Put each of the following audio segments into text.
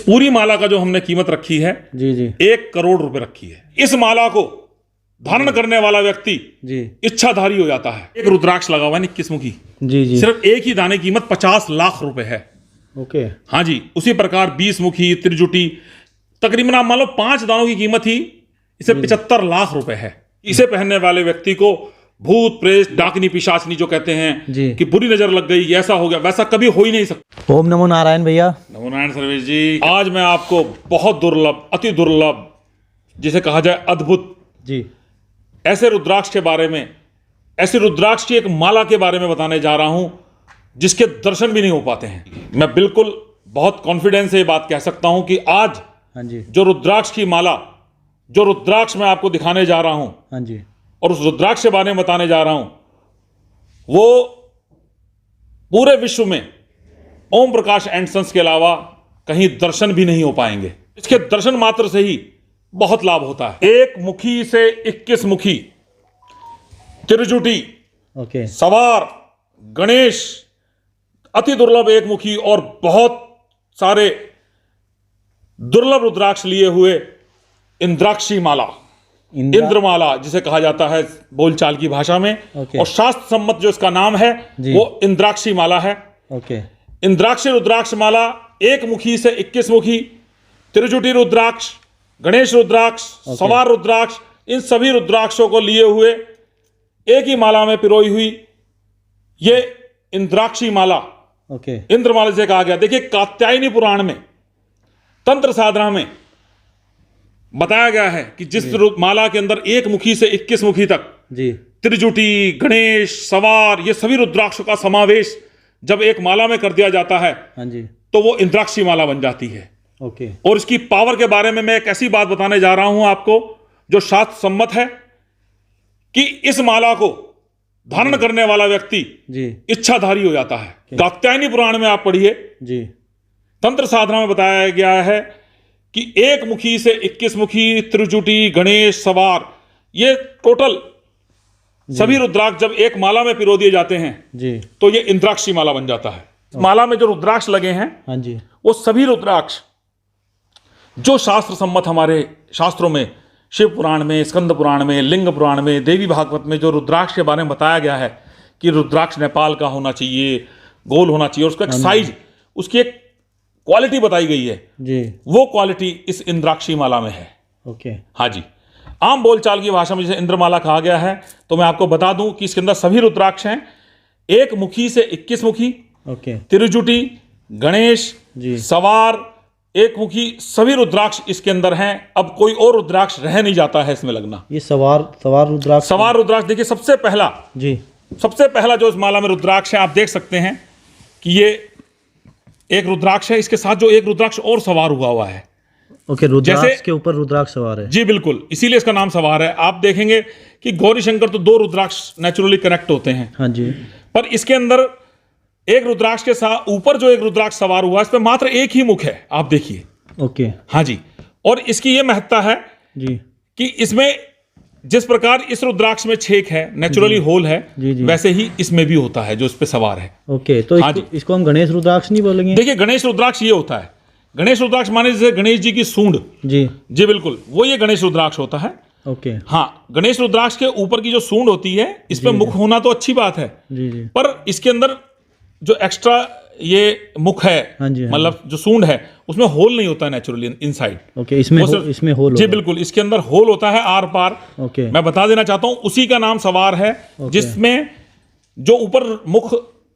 पूरी माला का जो हमने कीमत रखी है जी जी 1 करोड़ रुपए रखी है। इस माला को धारण करने वाला व्यक्ति जी इच्छाधारी हो जाता है। एक रुद्राक्ष लगा हुआ है 21 मुखी, जी जी सिर्फ एक ही दाने की कीमत 50 लाख रुपए है। ओके। हाँ जी, उसी प्रकार 20 मुखी त्रिजुटी, तकरीबन आप मान लो 5 दानों की कीमत ही इसे 75 लाख रुपए है। इसे पहनने वाले व्यक्ति को भूत प्रेत डाकिनी पिशाचनी जो कहते हैं जी कि बुरी नजर लग गई, ऐसा हो गया, वैसा कभी हो ही नहीं सकता। ओम नमो नारायण भैया। नमो नारायण सर्वेश जी। आज मैं आपको बहुत दुर्लभ, अति दुर्लभ, जिसे कहा जाए अद्भुत, जी ऐसे रुद्राक्ष के बारे में, ऐसे रुद्राक्ष की एक माला के बारे में बताने जा रहा हूं जिसके दर्शन भी नहीं हो पाते हैं। मैं बिल्कुल बहुत कॉन्फिडेंस से ये बात कह सकता हूं कि आज हाँ जी जो रुद्राक्ष की माला, जो रुद्राक्ष मैं आपको दिखाने जा रहा हूं हाँ जी और उस रुद्राक्ष के बारे में बताने जा रहा हूं, वो पूरे विश्व में ओम प्रकाश एंड सन्स के अलावा कहीं दर्शन भी नहीं हो पाएंगे। इसके दर्शन मात्र से ही बहुत लाभ होता है। 1 मुखी से 21 मुखी त्रिजुटी ओके सवार गणेश, अति दुर्लभ 1 मुखी और बहुत सारे दुर्लभ रुद्राक्ष लिए हुए इंद्राक्षी माला, इंद्रमाला जिसे कहा जाता है बोलचाल की भाषा में, ओके। और शास्त्र सम्मत जो इसका नाम है जी। वो इंद्राक्षी माला है। ओके इंद्राक्षी रुद्राक्ष माला 1 मुखी से 21 मुखी, त्रिजुटी रुद्राक्ष, गणेश रुद्राक्ष, सवार रुद्राक्ष, इन सभी रुद्राक्षों को लिए हुए एक ही माला में पिरोई हुई ये इंद्राक्षी माला, ओके इंद्रमाला से कहा गया। देखिए कात्यायनी पुराण में, तंत्र साधना में बताया गया है कि जिस माला के अंदर 1 मुखी से 21 मुखी तक जी त्रिजुटी, गणेश, सवार, ये सभी रुद्राक्षों का समावेश जब एक माला में कर दिया जाता है हाँ जी तो वो इंद्राक्षी माला बन जाती है। ओके और इसकी पावर के बारे में मैं एक ऐसी बात बताने जा रहा हूं आपको जो शास्त्र सम्मत है कि इस माला को धारण करने वाला व्यक्ति जी इच्छाधारी हो जाता है। कात्यायनी पुराण में आप पढ़िए, जी तंत्र साधना में बताया गया है कि 1 मुखी से 21 मुखी, त्रिजुटी, गणेश, सवार, ये टोटल सभी रुद्राक्ष जब एक माला में पिरो दिए जाते हैं जी तो ये इंद्राक्षी माला बन जाता है। माला में जो रुद्राक्ष लगे हैं हाँ जी वो सभी रुद्राक्ष जो शास्त्र सम्मत हमारे शास्त्रों में, शिव पुराण में, स्कंद पुराण में, लिंग पुराण में, देवी भागवत में जो रुद्राक्ष के बारे में बताया गया है कि रुद्राक्ष नेपाल का होना चाहिए, गोल होना चाहिए, और उसका एक साइज, उसकी एक क्वालिटी बताई गई है, जी वो क्वालिटी इस इंद्राक्षी माला में है। ओके हाँ जी, आम बोलचाल की भाषा में जिसे इंद्रमाला कहा गया है, तो मैं आपको बता दूं कि इसके अंदर सभी रुद्राक्ष हैं 1 मुखी से 21 मुखी, ओके त्रिजुटी, गणेश, जी सवार, 1 मुखी, सभी रुद्राक्ष इसके अंदर हैं। अब कोई और रुद्राक्ष रह नहीं जाता है इसमें लगना। ये सवार रुद्राक्ष। सवार रुद्राक्ष देखिए, सबसे पहला जो इस माला में रुद्राक्ष है, आप देख सकते हैं कि ये एक रुद्राक्ष है, इसके साथ जो एक रुद्राक्ष और सवार हुआ है। ओके, रुद्राक्ष के ऊपर रुद्राक्ष सवार है। जी बिल्कुल, इसीलिए इसका नाम सवार है। आप देखेंगे कि गौरी शंकर तो 2 रुद्राक्ष नेचुरली कनेक्ट होते हैं, हाँ जी, पर इसके अंदर एक रुद्राक्ष के साथ ऊपर जो एक रुद्राक्ष सवार हुआ है, इस पे मात्र 1 ही मुख है, आप देखिए। ओके हाँ जी, और इसकी ये महत्ता है जी कि इसमें जिस प्रकार इस रुद्राक्ष में छेक है, नेचुरली होल है, जी जी, वैसे ही इसमें भी होता है जो इस पे सवार है। ओके, तो हाँ इसको हम गणेश रुद्राक्ष नहीं बोलेंगे? देखिए, गणेश रुद्राक्ष ये होता है, गणेश रुद्राक्ष माने जैसे गणेश जी की सूंड, जी बिल्कुल, वो ये गणेश रुद्राक्ष होता है। ओके, हाँ, गणेश रुद्राक्ष के ऊपर की जो सूंड होती है, इस पे मुख होना तो अच्छी बात है, जी जी, पर इसके अंदर जो एक्स्ट्रा ये मुख है, हाँ जी, मतलब जो सूंड है, उसमें होल नहीं होता है नेचुरली इनसाइड। ओके, इसमें होल जी बिल्कुल, इसके अंदर होल होता है आर पार। ओके, मैं बता देना चाहता हूं, उसी का नाम सवार है, जिसमें जो ऊपर मुख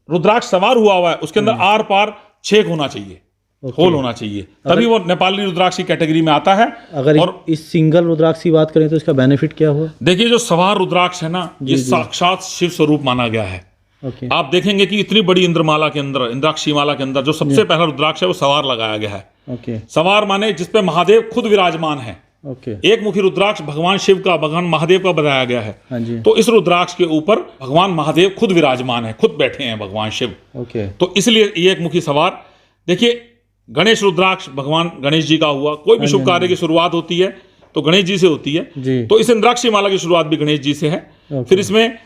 रुद्राक्ष सवार हुआ है, उसके अंदर आर पार छेक होना चाहिए, होल होना चाहिए, तभी वो नेपाली रुद्राक्ष की कैटेगरी में आता है। अगर और इस सिंगल रुद्राक्ष की बात करें तो इसका बेनिफिट क्या हुआ? देखिए, जो सवार रुद्राक्ष है ना, ये साक्षात शिव स्वरूप माना गया है। ओके, आप देखेंगे कि इतनी बड़ी इंद्रमाला के अंदर, इंद्राक्षी माला के अंदर जो सबसे पहला रुद्राक्ष है वो सवार लगाया गया है। ओके, सवार माने जिसपे महादेव खुद विराजमान है। ओके, 1 मुखी रुद्राक्ष भगवान शिव का, भगवान महादेव का बताया गया है। हाँ जी, तो इस रुद्राक्ष के ऊपर भगवान महादेव खुद विराजमान है, खुद बैठे हैं भगवान शिव। ओके, तो इसलिए ये 1 मुखी सवार। देखिए, गणेश रुद्राक्ष भगवान गणेश जी का हुआ। कोई भी शुभ कार्य की शुरुआत होती है तो गणेश जी से होती है, जी, तो इस इंद्राक्षी माला की शुरुआत भी गणेश जी से है। फिर इसमें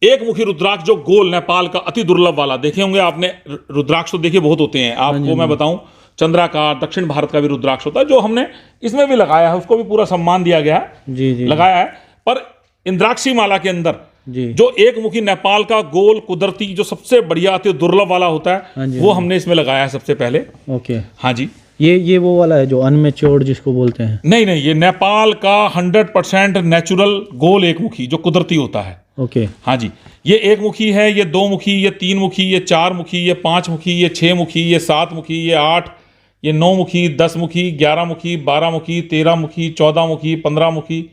1 मुखी रुद्राक्ष जो गोल, नेपाल का अति दुर्लभ वाला, देखे होंगे आपने रुद्राक्ष, तो देखिए बहुत होते हैं, आपको मैं बताऊं चंद्राकार दक्षिण भारत का भी रुद्राक्ष होता है, जो हमने इसमें भी लगाया है, उसको भी पूरा सम्मान दिया गया है, जी जी लगाया है। पर इंद्राक्षी माला के अंदर जी जो एक मुखी नेपाल का गोल कुदरती जो सबसे बढ़िया अति दुर्लभ वाला होता हाँ है, जी, वो हमने इसमें लगाया है सबसे पहले। ओके। हाँ जी, ये वो वाला है जो अनमेच्योर्ड जिसको बोलते हैं? नहीं नहीं, ये नेपाल का 100% नेचुरल गोल एक मुखी जो कुदरती होता है। ओके। हाँ जी, ये एक मुखी है, ये दो मुखी, ये तीन मुखी, ये चार मुखी, ये पांच मुखी, ये छह मुखी, ये सात मुखी, ये 8, ये 9 मुखी, 10 मुखी, 11 मुखी, 12 मुखी, 13 मुखी, 14 मुखी, 15 मुखी,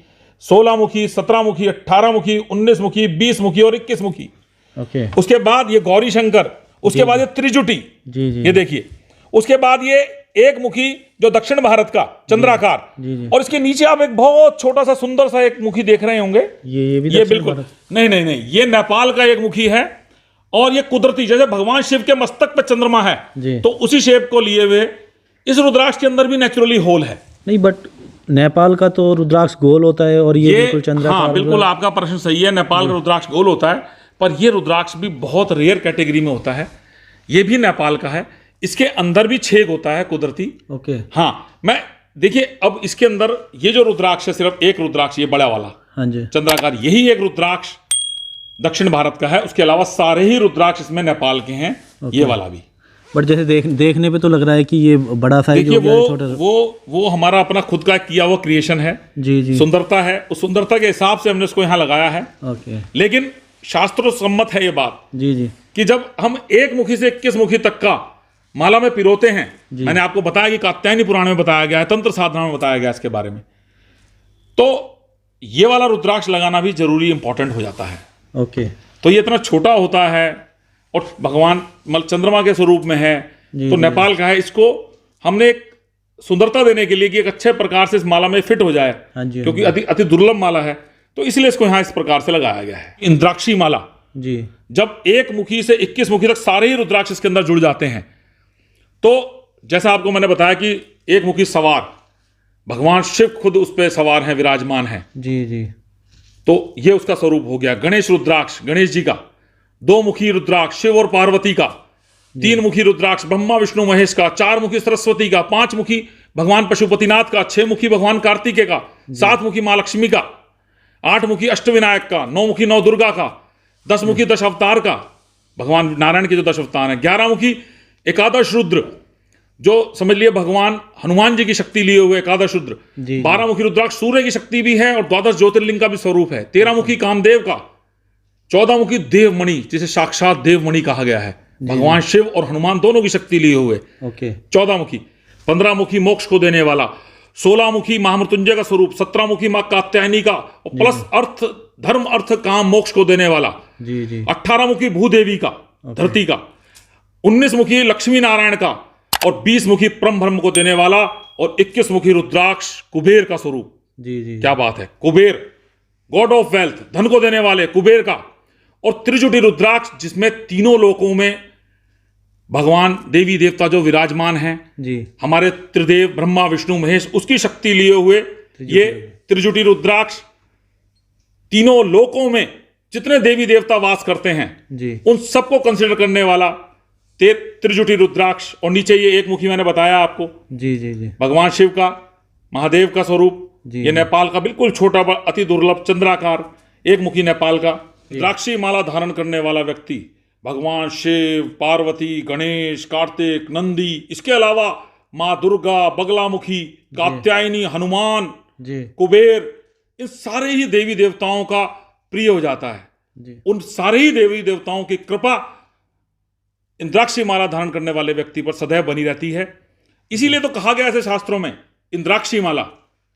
16 मुखी, 17 मुखी, 18 मुखी, 19 मुखी, 20 मुखी और 21 मुखी। ओके। उसके बाद ये गौरी शंकर, उसके बाद ये त्रिजुटी, जी जी ये देखिए, उसके बाद ये एक मुखी जो दक्षिण भारत का चंद्राकार, जी जी। और इसके नीचे आप एक बहुत छोटा सा सुंदर सा एक मुखी देख रहे होंगे, ये भी ये दक्षिण बिल्कुल भारत? नहीं नहीं नहीं, ये नेपाल का एक मुखी है, और ये कुदरती जैसे भगवान शिव के मस्तक पे चंद्रमा है, जी। तो उसी शेप को लिए हुए इस रुद्राक्ष के अंदर भी नेचुरली होल है। नहीं, बट नेपाल का तो रुद्राक्ष गोल होता है और ये बिल्कुल चंद्राकार। हाँ बिल्कुल, आपका प्रश्न सही है, नेपाल का रुद्राक्ष गोल होता है, पर ये रुद्राक्ष भी बहुत रेयर कैटेगरी में होता है, ये भी नेपाल का है, इसके अंदर भी छेद होता है कुदरती। ओके। हाँ, मैं देखिए अब इसके अंदर ये जो रुद्राक्ष है, सिर्फ एक रुद्राक्ष, ये बड़ा वाला हाँ जी। चंद्राकार, यही एक रुद्राक्ष दक्षिण भारत का है, उसके अलावा सारे ही रुद्राक्ष इसमें नेपाल के हैं, ये वाला भी। बट जैसे देखने पे तो लग रहा है कि ये बड़ा साइज देखिए हो गया है, छोटा सा। वो हमारा अपना खुद का किया हुआ क्रिएशन है, जी जी। सुंदरता है, उस सुंदरता के हिसाब से हमने उसको यहाँ लगाया है। ओके। लेकिन शास्त्रों सम्मत है ये बात जी जी कि जब हम एक मुखी से 21 मुखी तक का माला में पिरोते हैं, मैंने आपको बताया कि कात्यायनी पुराण में बताया गया है, तंत्र साधना में बताया गया इसके बारे में, तो ये वाला रुद्राक्ष लगाना भी जरूरी इंपॉर्टेंट हो जाता है। ओके। तो ये इतना छोटा होता है और भगवान चंद्रमा के स्वरूप में है, तो नेपाल का है, इसको हमने एक सुंदरता देने के लिए कि एक अच्छे प्रकार से इस माला में फिट हो जाए, हाँ जी। क्योंकि अति अति दुर्लभ माला है, तो इसलिए इसको यहाँ इस प्रकार से लगाया गया है। इंद्राक्षी माला, जी। जब एक मुखी से 21 मुखी तक सारे ही रुद्राक्ष इसके अंदर जुड़ जाते हैं, तो जैसा आपको मैंने बताया कि एक मुखी सवार भगवान शिव खुद उस पर सवार हैं, विराजमान हैं, जी जी। तो ये उसका स्वरूप हो गया। गणेश रुद्राक्ष, गणेश जी का, 2 मुखी रुद्राक्ष शिव और पार्वती का, 3 मुखी रुद्राक्ष ब्रह्मा विष्णु महेश का, 4 मुखी सरस्वती का, 5 मुखी भगवान पशुपतिनाथ का, 6 मुखी भगवान कार्तिकेय का, 7 मुखी मां लक्ष्मी का, 8 मुखी अष्टविनायक का, 9 मुखी 9 दुर्गा का, 10 मुखी 10 अवतार का, भगवान नारायण के जो 10 अवतार हैं, 11 मुखी एकादश रुद्र, जो समझ लिए भगवान हनुमान जी की शक्ति लिए हुए एकादश रुद्र, 12 मुखी रुद्राक्ष सूर्य की शक्ति भी है और 12 ज्योतिर्लिंग का भी स्वरूप है, 13 मुखी कामदेव का, 14 मुखी देवमणि जिसे साक्षात देवमणि कहा गया है, भगवान शिव और हनुमान दोनों की शक्ति लिए हुए, ओके। 14 मुखी, 15 मुखी मोक्ष को देने वाला, 16 मुखी महामृत्युंजय का स्वरूप, 17 मुखी मां कात्यायनी का, और प्लस अर्थ धर्म अर्थ काम मोक्ष को देने वाला, जी जी। 18 मुखी भूदेवी का, धरती का, 19 मुखी लक्ष्मी नारायण का, और 20 मुखी परम ब्रह्म को देने वाला, और 21 मुखी रुद्राक्ष कुबेर का स्वरूप। जी जी। क्या बात है, कुबेर गॉड ऑफ वेल्थ, धन को देने वाले कुबेर का, और त्रिजुटी रुद्राक्ष जिसमें तीनों लोकों में भगवान देवी देवता जो विराजमान हैं, जी। हमारे त्रिदेव ब्रह्मा विष्णु महेश, उसकी शक्ति लिए हुए ये त्रिजुटी रुद्राक्ष तीनों लोकों में जितने देवी देवता वास करते हैं, जी। उन सबको कंसिडर करने वाला त्रिजुटी रुद्राक्ष। और नीचे ये एक मुखी मैंने बताया आपको, जी जी जी। भगवान शिव का, महादेव का स्वरूप, जी। ये नेपाल का बिल्कुल छोटा अति दुर्लभ चंद्राकार एक मुखी नेपाल का। रुद्राक्षी माला धारण करने वाला व्यक्ति भगवान शिव, पार्वती, गणेश, कार्तिक, नंदी, इसके अलावा माँ दुर्गा, बगलामुखी, कात्यायनी, हनुमान, जी। कुबेर, इन सारे ही देवी देवताओं का प्रिय हो जाता है। जी। उन सारे ही देवी देवताओं की कृपा इंद्राक्षी माला धारण करने वाले व्यक्ति पर सदैव बनी रहती है। इसीलिए तो कहा गया ऐसे शास्त्रों में इंद्राक्षी माला,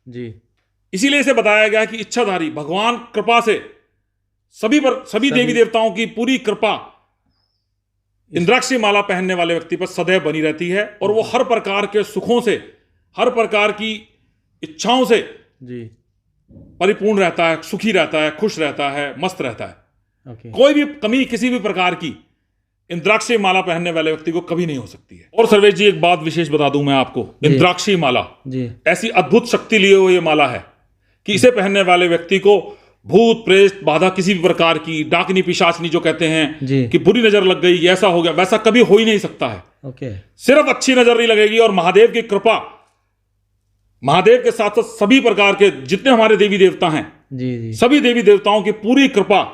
जी। इसीलिए इसे बताया गया कि इच्छाधारी भगवान कृपा से सभी देवी देवताओं की पूरी कृपा इंद्राक्षी माला पहनने वाले व्यक्ति पर सदैव बनी रहती है, और वो हर प्रकार के सुखों से, हर प्रकार की इच्छाओं से जी। परिपूर्ण रहता है, सुखी रहता है, खुश रहता है, मस्त रहता है। ओके। कोई भी कमी किसी भी प्रकार की इंद्राक्षी माला पहनने वाले व्यक्ति को कभी नहीं हो सकती है। और सर्वेश जी एक बात विशेष बता दूं मैं आपको, इंद्राक्षी माला जी। ऐसी अद्भुत शक्ति लिए हुए ये माला है कि इसे पहनने वाले व्यक्ति को भूत प्रेत बाधा किसी भी प्रकार की, डाकनी पिशाचनी जो कहते हैं जी। कि बुरी नजर लग गई, ऐसा हो गया, वैसा कभी हो ही नहीं सकता है। ओके। सिर्फ अच्छी नजर नहीं लगेगी, और महादेव की कृपा, महादेव के साथ साथ सभी प्रकार के जितने हमारे देवी देवता हैं, जी जी। सभी देवी देवताओं की पूरी कृपा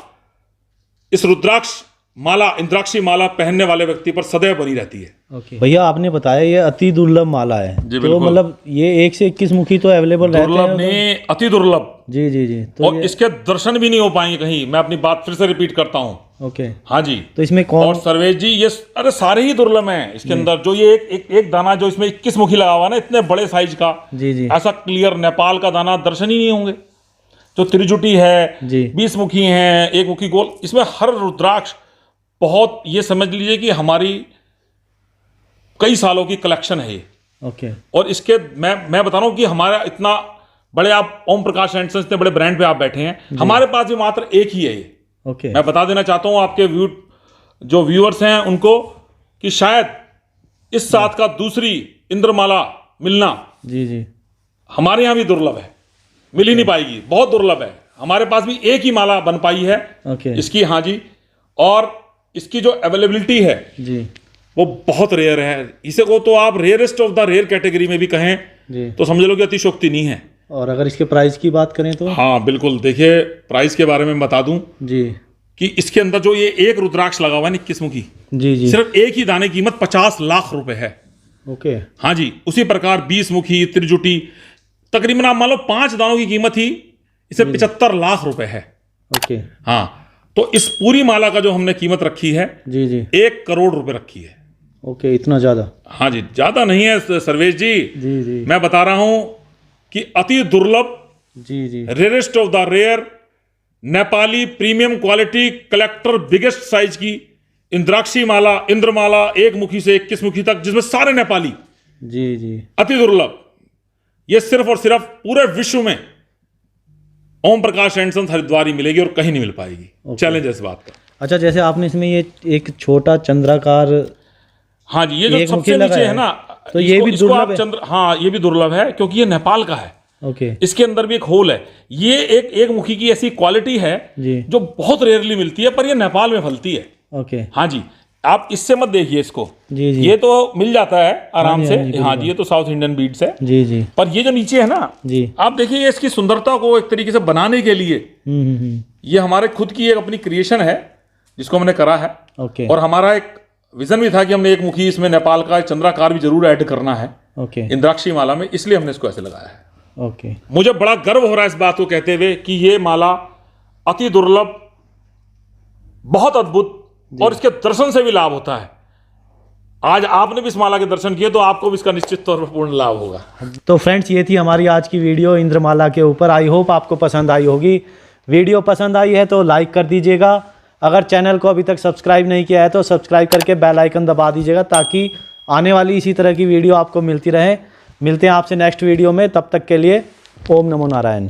इस रुद्राक्ष माला, इंद्राक्षी माला पहनने वाले व्यक्ति पर सदैव बनी रहती है। ओके भैया, आपने बताया ये अति दुर्लभ माला है, जी, तो मतलब ये 1 से 21 मुखी तो अवेलेबल रहते दुर्लभ हैं? नहीं, अति दुर्लभ। जी जी जी। तो और इसके दर्शन भी नहीं हो पाएंगे कहीं। मैं अपनी बात फिर से रिपीट करता हूं। ओके। हाँ जी। तो इसमें कौन? और सर्वेश जी, ये अरे सारे ही दुर्लभ हैं। इसके अंदर जो ये एक दाना जो इसमें 21 मुखी लगा हुआ है ना, इतने बड़े साइज का, जी जी। ऐसा क्लियर नेपाल का दाना दर्शन ही नहीं होंगे। जो त्रिजुटी है जी। 20 मुखी हैं, 1 मुखी गोल, इसमें हर रुद्राक्ष बहुत, ये समझ लीजिए कि हमारी कई सालों की कलेक्शन है ये। ओके। और इसके मैं बता रहा हूं कि हमारा इतना बड़े, आप ओम प्रकाश एंड सन्स इतने बड़े ब्रांड पे आप बैठे हैं, हमारे पास भी मात्र एक ही है ये। ओके। मैं बता देना चाहता हूं आपके जो व्यूअर्स हैं उनको कि शायद इस साथ का दूसरी इंद्रमाला मिलना जी जी। हमारे यहां भी दुर्लभ है, मिल ही नहीं पाएगी, बहुत दुर्लभ है। हमारे पास भी एक ही माला बन पाई है ओके। इसकी। हाँ जी। और इसकी जो अवेलेबिलिटी है जी, वो बहुत रेयर है। इसे को तो आप rarest of the rare category में भी कहें जी, तो समझ लो कि अतिशोक्ति नहीं है। और अगर इसके प्राइस की बात करें तो? हाँ बिल्कुल। देखिए, प्राइस के बारे में बता दूं जी कि इसके अंदर जो ये एक रुद्राक्ष लगा हुआ है 21 मुखी, जी जी। सिर्फ एक ही दाने की कीमत 50 लाख रुपए है। ओके। हाँ जी। उसी प्रकार 20 मुखी, त्रिजुटी, तकरीबन आप मान लो 5 दानों की कीमत ही इसे 75 लाख रुपए है। ओके। हाँ, तो इस पूरी माला का जो हमने कीमत रखी है जी जी। 1 करोड़ रुपए रखी है। ओके, इतना ज़्यादा? हाँ जी, ज्यादा नहीं है सर्वेश जी। जी जी। मैं बता रहा हूं कि अति दुर्लभ, जी जी। Rarest of the rare, Nepali premium quality collector biggest size की इंद्राक्षी माला, इंद्रमाला 1 मुखी से 21 मुखी तक, जिसमें सारे नेपाली, जी जी। अति दुर्लभ। ये सिर्फ और सिर्फ पूरे विश्व में ओम प्रकाश एंड सन्स हरिद्वार ही मिलेगी और कहीं नहीं मिल पाएगी। चैलेंज है इस बात का। अच्छा, जैसे आपने इसमें ये एक छोटा चंद्राकार, हाँ जी, ये जो एक सबसे मुखी नीचे लगा है ना, तो ये भी इसको आप दुर्लभ है? चंद्र, हाँ ये भी दुर्लभ है क्योंकि ये नेपाल का है। ओके। इसके अंदर भी एक होल है। ये एक मुखी की ऐसी क्वालिटी है जी। जो बहुत रेयरली मिलती है, पर ये नेपाल में फलती है। ओके। हाँ जी। आप इससे मत देखिए इसको। जी जी। ये तो मिल जाता है आराम से। हाँ जी, हाँ जी, ये तो साउथ इंडियन बीड्स है। जी जी। पर ये जो नीचे है ना, जी। आप देखिए, ये इसकी सुंदरता को एक तरीके से बनाने के लिए ये हमारे खुद की एक अपनी क्रिएशन है जिसको हमने करा है। ओके। और हमारा एक विजन भी था कि हमने 1 मुखी इसमें नेपाल का चंद्राकार भी जरूर ऐड करना है ओके। इंद्राक्षी माला में, इसलिए हमने इसको ऐसे लगाया है। ओके। मुझे बड़ा गर्व हो रहा है इस बात को कहते हुए कि ये माला अति दुर्लभ, बहुत अद्भुत, और इसके दर्शन से भी लाभ होता है। आज आपने भी इस माला के दर्शन किए तो आपको भी इसका निश्चित तौर पर पूर्ण लाभ होगा। तो फ्रेंड्स, ये थी हमारी आज की वीडियो इंद्रमाला के ऊपर। आई होप आपको पसंद आई होगी। वीडियो पसंद आई है तो लाइक कर दीजिएगा। अगर चैनल को अभी तक सब्सक्राइब नहीं किया है तो सब्सक्राइब करके बेल आइकन दबा दीजिएगा, ताकि आने वाली इसी तरह की वीडियो आपको मिलती रहे। मिलते हैं आपसे नेक्स्ट वीडियो में, तब तक के लिए ओम नमो नारायण।